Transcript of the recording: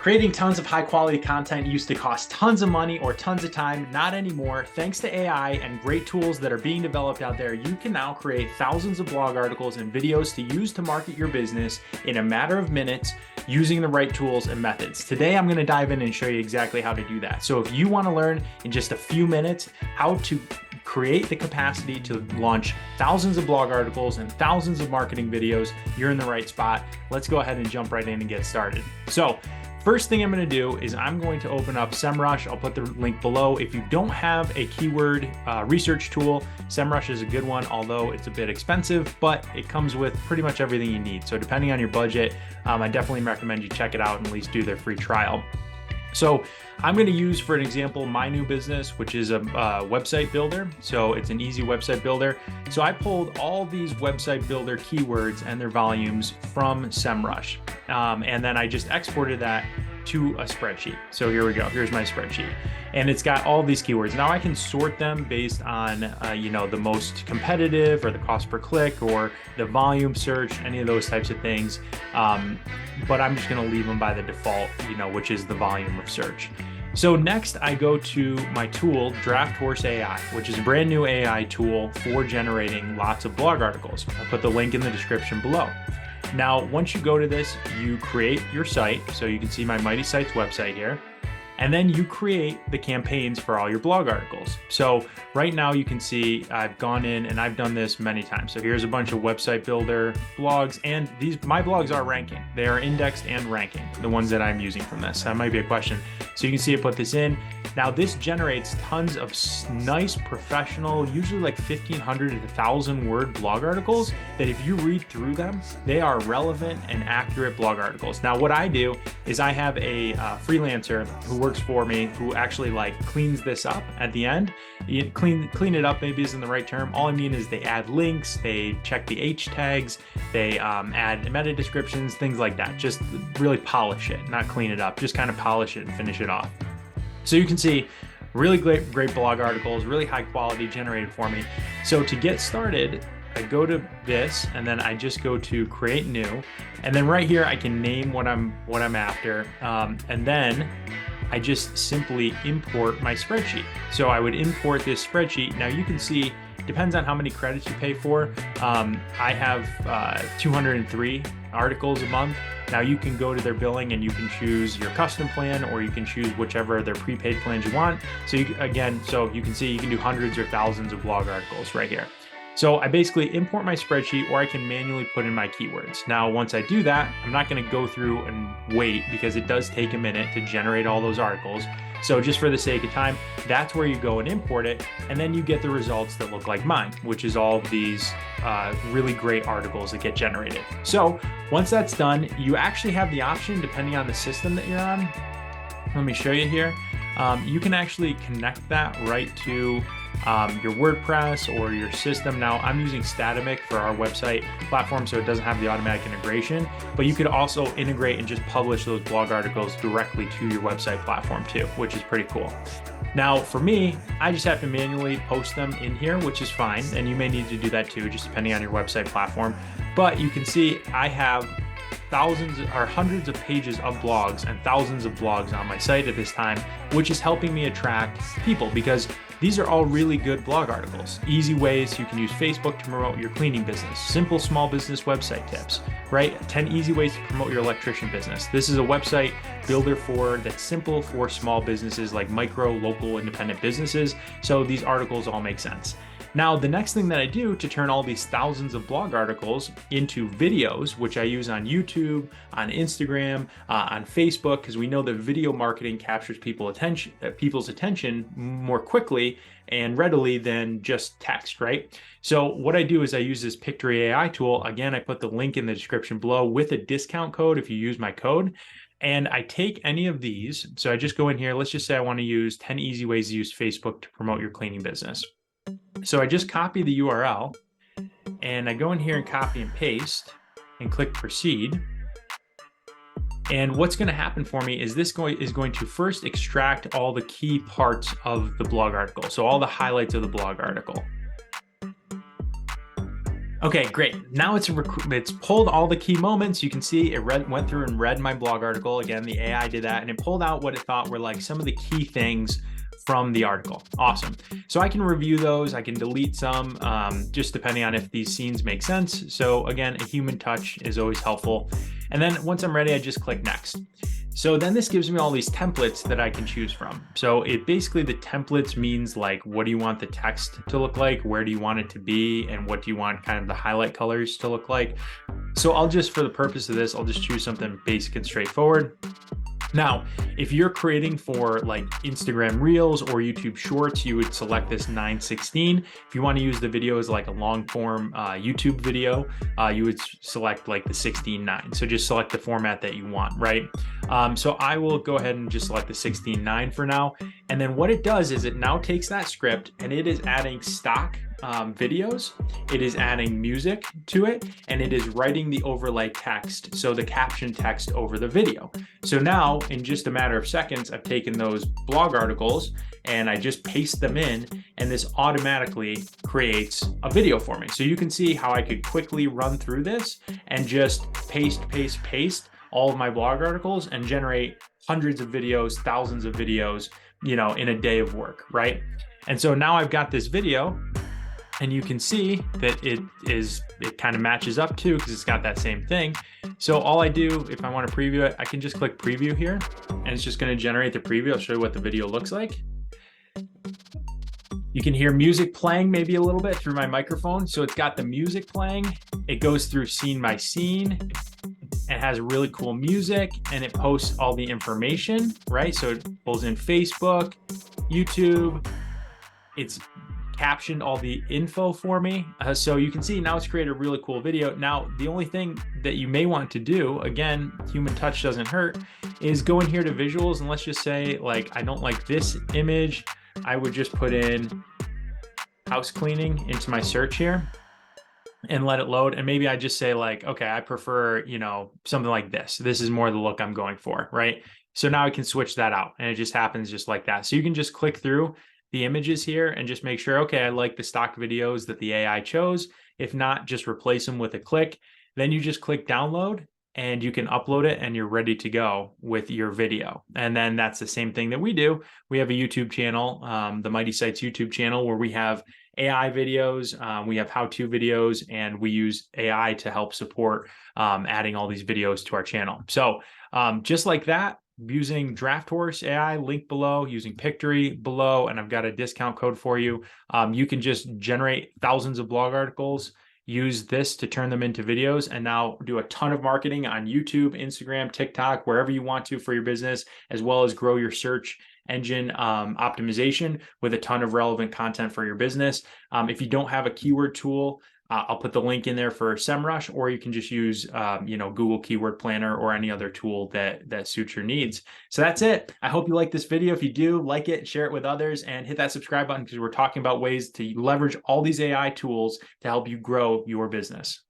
Creating tons of high quality content used to cost tons of money or tons of time. Not anymore. Thanks to AI and great tools that are being developed out there, you can now create thousands of blog articles and videos to use to market your business in a matter of minutes using the right tools and methods. Today, I'm going to dive in and show you exactly how to do that. So if you want to learn in just a few minutes how to create the capacity to launch thousands of blog articles and thousands of marketing videos, you're in the right spot. Let's go ahead and jump right in and get started. So first thing I'm going to do is I'm going to open up SEMrush. I'll put the link below. If you don't have a keyword research tool, SEMrush is a good one, although it's a bit expensive, but it comes with pretty much everything you need. So depending on your budget, I definitely recommend you check it out and at least do their free trial. So I'm going to use, for an example, my new business, which is a website builder. So it's an easy website builder. So I pulled all these website builder keywords and their volumes from SEMrush. And then I just exported that to a spreadsheet. So here we go. Here's my spreadsheet. And it's got all these keywords. Now I can sort them based on, the most competitive or the cost per click or the volume search, any of those types of things. But I'm just going to leave them by the default, which is the volume of search. So next I go to my tool, Drafthorse AI, which is a brand new AI tool for generating lots of blog articles. I'll put the link in the description below. Now, once you go to this, you create your site. So you can see my Mighty Sites website here. And then you create the campaigns for all your blog articles. So right now you can see I've gone in and I've done this many times. So here's a bunch of website builder blogs, and my blogs are ranking. They are indexed and ranking, the ones that I'm using from this. That might be a question. So you can see it put this in. Now this generates tons of nice professional, usually like 1,500 to 1,000 word blog articles that if you read through them, they are relevant and accurate blog articles. Now what I do is I have a freelancer who works for me who actually cleans this up at the end. Clean it up maybe isn't the right term. All I mean is they add links, they check the H tags, they add meta descriptions, things like that. Just really polish it, not clean it up, just kind of polish it and finish it off. So you can see really great blog articles, really high quality generated for me. So to get started, I go to this and then I just go to create new. And then right here, I can name what I'm after. And then I just simply import my spreadsheet. So I would import this spreadsheet. Now you can see, depends on how many credits you pay for. I have 203 articles a month. Now you can go to their billing and you can choose your custom plan, or you can choose whichever their prepaid plans you want. So you can see you can do hundreds or thousands of blog articles right here. So I basically import my spreadsheet, or I can manually put in my keywords. Now, once I do that, I'm not going to go through and wait because it does take a minute to generate all those articles. So just for the sake of time, that's where you go and import it. And then you get the results that look like mine, which is all of these really great articles that get generated. So once that's done, you actually have the option, depending on the system that you're on. Let me show you here. You can actually connect that right to your WordPress or your system. Now I'm using Statamic for our website platform, so it doesn't have the automatic integration, but you could also integrate and just publish those blog articles directly to your website platform too, which is pretty cool. Now for me, I just have to manually post them in here, which is fine. And you may need to do that too, just depending on your website platform. But you can see I have thousands or hundreds of pages of blogs and thousands of blogs on my site at this time, which is helping me attract people because these are all really good blog articles. Easy ways you can use Facebook to promote your cleaning business, simple small business website tips, right? 10 easy ways to promote your electrician business. This is a website builder that's simple for small businesses like micro, local, independent businesses. So these articles all make sense. Now, the next thing that I do to turn all these thousands of blog articles into videos, which I use on YouTube, on Instagram, on Facebook, because we know that video marketing captures people's attention more quickly and readily than just text, right? So what I do is I use this Pictory AI tool. Again, I put the link in the description below with a discount code if you use my code. And I take any of these. So I just go in here. Let's just say I want to use 10 easy ways to use Facebook to promote your cleaning business. So I just copy the URL and I go in here and copy and paste and click proceed. And what's going to happen for me is this is going to first extract all the key parts of the blog article. So all the highlights of the blog article. Okay, great. Now it's pulled all the key moments. You can see it went through and read my blog article. Again, the AI did that, and it pulled out what it thought were like some of the key things from the article. Awesome. So I can review those. I can delete some, just depending on if these scenes make sense. So again, a human touch is always helpful. And then once I'm ready, I just click next. So then this gives me all these templates that I can choose from. So it basically, the templates means like, what do you want the text to look like? Where do you want it to be? And what do you want kind of the highlight colors to look like? So I'll just, for the purpose of this, I'll just choose something basic and straightforward. Now, if you're creating for like Instagram Reels or YouTube Shorts, you would select this 9:16. If you want to use the video as like a long form YouTube video, you would select like the 16:9. So just select the format that you want, right? So I will go ahead and just select the 16:9 for now. And then what it does is it now takes that script and it is adding stock videos, it is adding music to it, and it is writing the overlay text, so the caption text over the video. So now in just a matter of seconds, I've taken those blog articles and I just paste them in, and this automatically creates a video for me. So you can see how I could quickly run through this and just paste all of my blog articles and generate hundreds of videos, thousands of videos, you know, in a day of work, right? And so now I've got this video, and you can see that it kind of matches up too, because it's got that same thing. So all I do, if I want to preview it, I can just click preview here, and it's just going to generate the preview. I'll show you what the video looks like. You can hear music playing maybe a little bit through my microphone. So it's got the music playing. It goes through scene by scene. It has really cool music, and it posts all the information, right? So it pulls in Facebook, YouTube. It's captioned all the info for me. So you can see now it's created a really cool video. Now, the only thing that you may want to do, again, human touch doesn't hurt, is go in here to visuals, and let's just say like, I don't like this image. I would just put in house cleaning into my search here and let it load. And maybe I just say like, okay, I prefer, you know, something like this. This is more the look I'm going for, right? So now I can switch that out, and it just happens just like that. So you can just click through the images here and just make sure, okay, I like the stock videos that the AI chose. If not, just replace them with a click. Then you just click download, and you can upload it, and you're ready to go with your video. And then that's the same thing that we do. We have a YouTube channel, the Mighty Sites YouTube channel, where we have AI videos, we have how-to videos, and we use AI to help support adding all these videos to our channel. So just like that, using DraftHorse AI, link below, using Pictory below, and I've got a discount code for you. You can just generate thousands of blog articles, use this to turn them into videos, and now do a ton of marketing on YouTube, Instagram, TikTok, wherever you want to for your business, as well as grow your search engine optimization with a ton of relevant content for your business. If you don't have a keyword tool, I'll put the link in there for SEMrush, or you can just use, you know, Google Keyword Planner or any other tool that suits your needs. So that's it. I hope you like this video. If you do, like it, share it with others, and hit that subscribe button, because we're talking about ways to leverage all these AI tools to help you grow your business.